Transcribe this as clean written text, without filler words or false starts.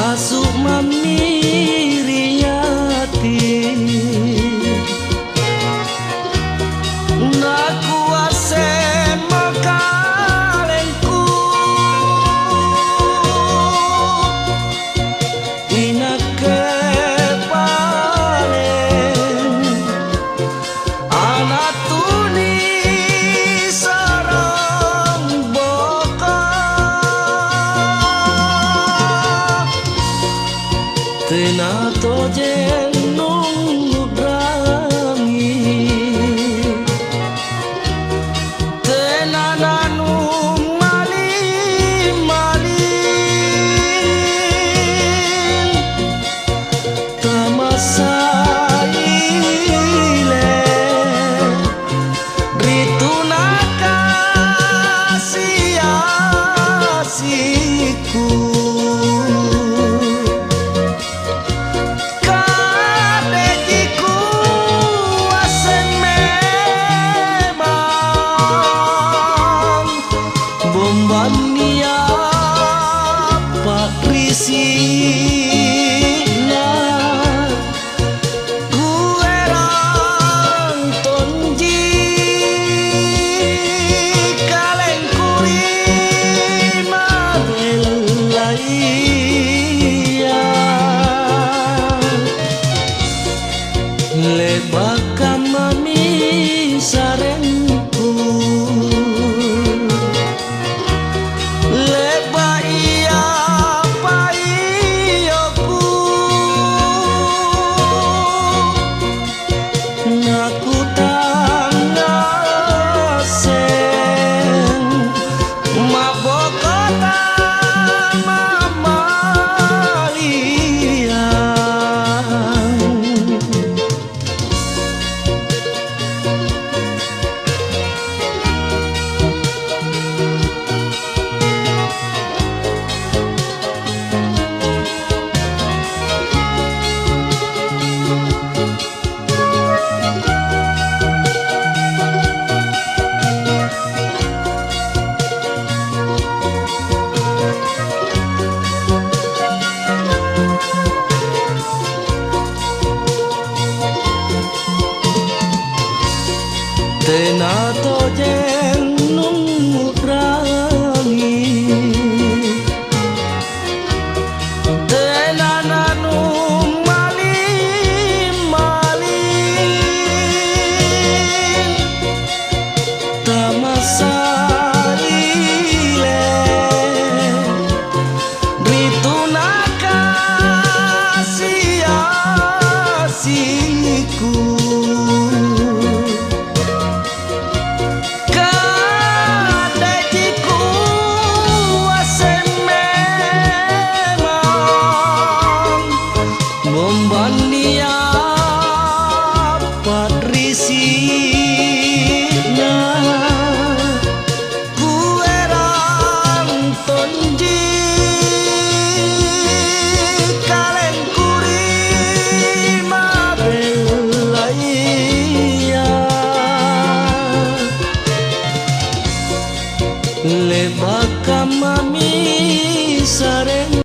Masuk mamiriati naku ase makalengku inake palen anak tuni sarang boka tena tojen nunggu brangi tena nanu malin tamasaile rituna kasih-asiku Bombania Patrisina Guerang tonji kalengkuri mabelaya lebaka mami sarenku tena tojen nunggu rangi tena nanu malin tamasaile rituna kasih-asiku Bombania Patrisina Guerang tonji kalengkuri mabelaya lebaka mami sareng